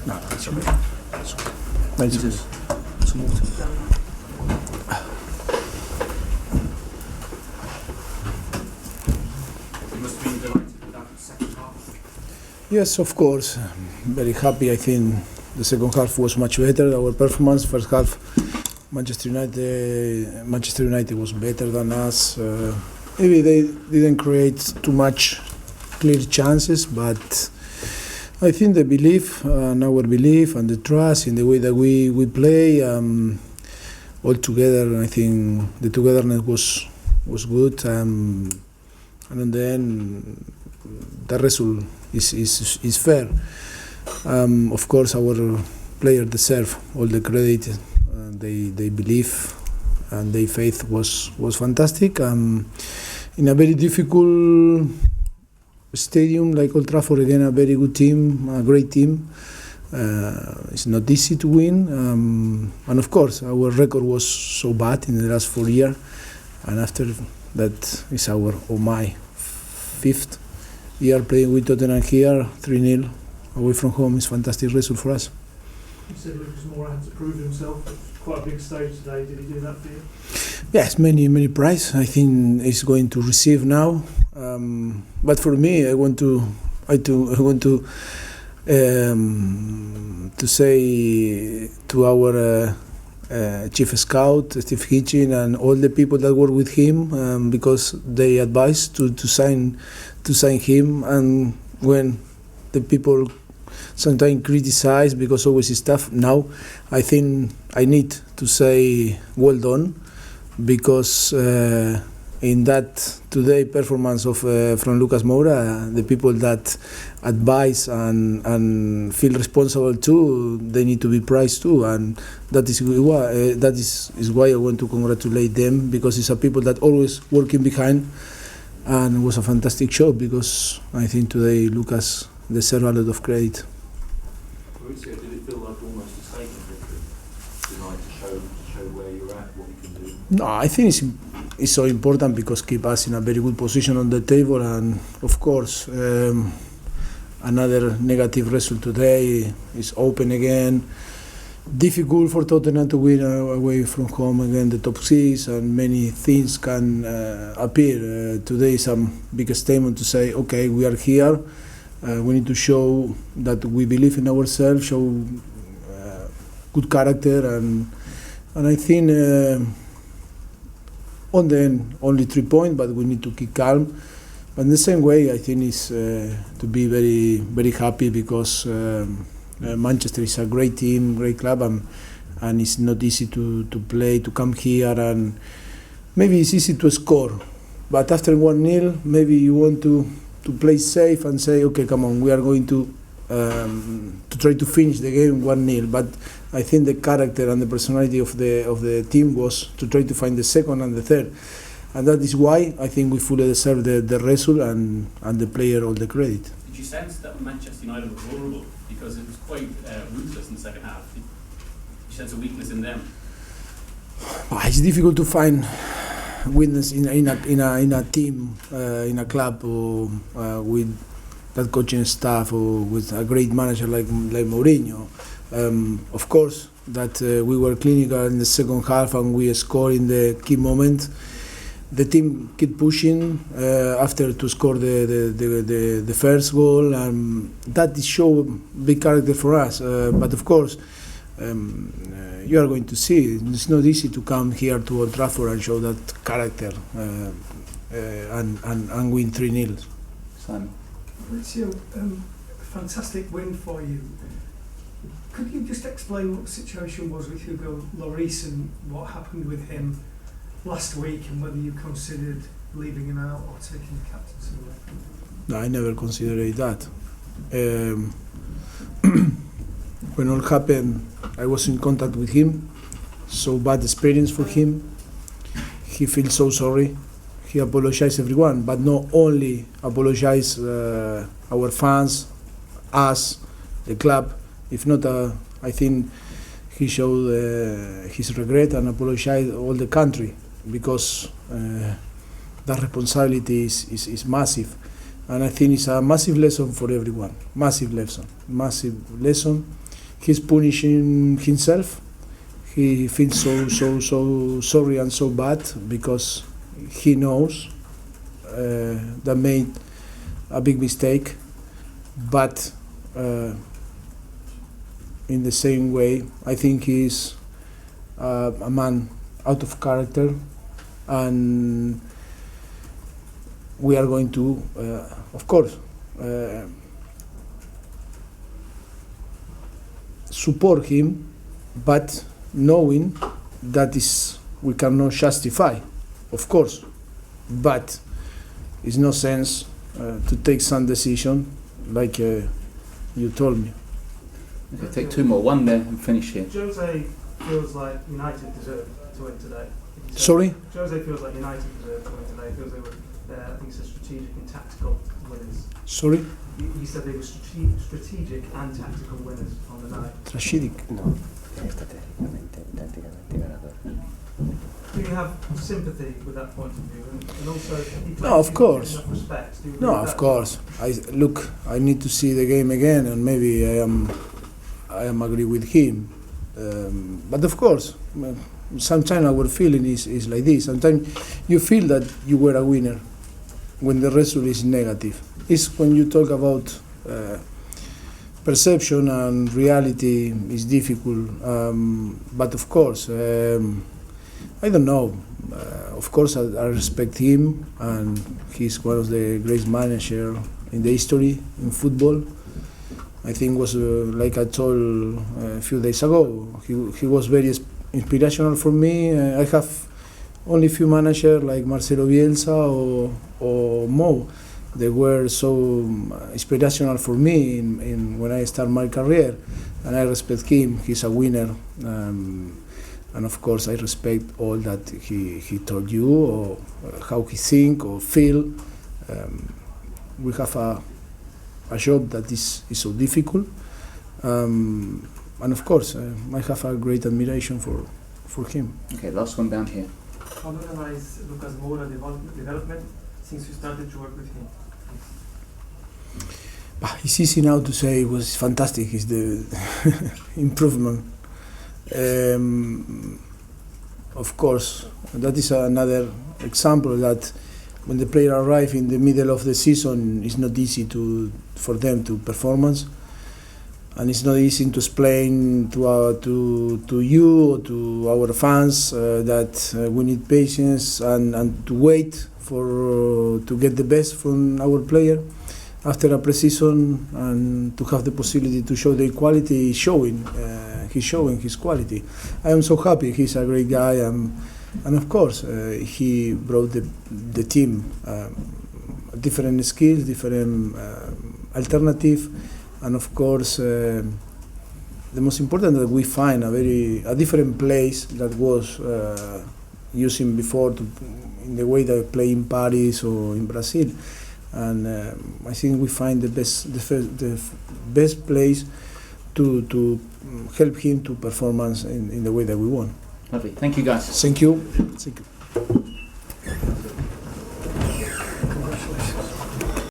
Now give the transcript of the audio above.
No, it's okay. It's okay. Yes, of course. Very happy. I think the second half was much better. Our performance, first half, Manchester United was better than us. Maybe they didn't create too much clear chances, but I think the belief and our belief and the trust in the way that we play all together. I think the togetherness was good, and in the end, the result is fair. Of course, our players deserve all the credit. They believe and their faith was fantastic. In a very difficult stadium like Old Trafford, again a very good team, a great team. It's not easy to win, and of course our record was so bad in the last 4 years, and after that is my fifth year playing with Tottenham here, 3-0 away from home is fantastic result for us. You said Lucas Moura had to prove himself. Quite a big stage today. Did he do that for you? Yes, many prize. I think he's going to receive now. But for me, I want to say to our chief scout, Steve Hitchin, and all the people that work with him, because they advised to sign him, and when the people sometimes criticize because always is tough. Now, I think I need to say well done, because in that today performance of from Lucas Moura, the people that advise and feel responsible too, they need to be praised too, and that is why I want to congratulate them, because it's a people that always working behind, and it was a fantastic show, because I think today Lucas deserves a lot of credit. Mauricio, did it feel like almost a statement victory tonight to show where you're at, what you can do? No, I think it's so important, because keep us in a very good position on the table, and of course another negative result today is open again. Difficult for Tottenham to win away from home again, the top 6, and many things can appear. Today is a big statement to say, okay, we are here. We need to show that we believe in ourselves, show good character, and I think on the end only 3 points, but we need to keep calm. But in the same way, I think it's to be very happy, because Manchester is a great team, great club, and it's not easy to play, to come here, and maybe it's easy to score, but after 1-0, maybe you want to play safe and say, okay, come on, we are going to try to finish the game 1-0. But I think the character and the personality of the team was to try to find the second and the third, and that is why I think we fully deserve the result and the player all the credit. Did you sense that Manchester United were vulnerable, because it was quite ruthless in the second half? Did you sense a weakness in them? It's difficult to find weakness in a team, in a club, or with that coaching staff, or with a great manager like Mourinho. Of course, that we were clinical in the second half and we scored in the key moment. The team kept pushing after to score the first goal, and that show big character for us. But of course, you are going to see it's not easy to come here to Old Trafford and show that character and win 3-0. Simon. Mauricio, fantastic win for you. Could you just explain what the situation was with Hugo Lloris and what happened with him last week, and whether you considered leaving him out or taking the captaincy away? No, I never considered that. When all happened, I was in contact with him. So bad experience for him. He feels so sorry. He apologized everyone, but not only apologize our fans, us, the club. If not, I think he showed his regret and apologized all the country because that responsibility is massive. And I think it's a massive lesson for everyone. Massive lesson. He's punishing himself. He feels so sorry and so bad because he knows that made a big mistake. But in the same way, I think he's a man out of character, and we are going to, of course, support him, but knowing that is we cannot justify, of course, but it's no sense to take some decision like you told me. Okay, take two more, one there and finish here. Jose feels like United deserved to win today. Sorry? Jose feels like United deserved to win today. He feels they were, I think he said, strategic and tactical winners. Sorry? He said they were strategic and tactical winners on the night. Strategic? No, tácticamente ganador. Do you have sympathy with that point of view? And also, he No, of course. enough respect. Do you No, agree with of that? course. I need to see the game again, and maybe I am agree with him. But of course, sometimes our feeling is like this. Sometimes you feel that you were a winner when the result is negative. It's when you talk about perception and reality is difficult. But of course, I don't know. Of course, I respect him, and he's one of the greatest managers in the history in football. I think was like I told a few days ago. He was very inspirational for me. I have only few managers like Marcelo Bielsa or Mo. They were so inspirational for me in when I start my career, and I respect him. He's a winner, and of course I respect all that he told you or how he think or feel. We have a job that is so difficult, and of course I have a great admiration for him. Okay, last one down here. How do you analyze Lucas Moura's development since you started to work with him? It's easy now to say it was fantastic. It's the improvement. Of course, that is another example that when the player arrive in the middle of the season, it's not easy for them to performance, and it's not easy to explain to you or to our fans that we need patience and to wait to get the best from our player after a pre-season, and to have the possibility to show their quality. He's showing his quality. I am so happy. He's a great guy, and of course he brought the team different skills, different alternative, and of course the most important that we find a different place that was using before in the way they play in Paris or in Brazil. And I think we find the best place to help him to performance in the way that we want. Lovely. Thank you, guys. Thank you. Thank you.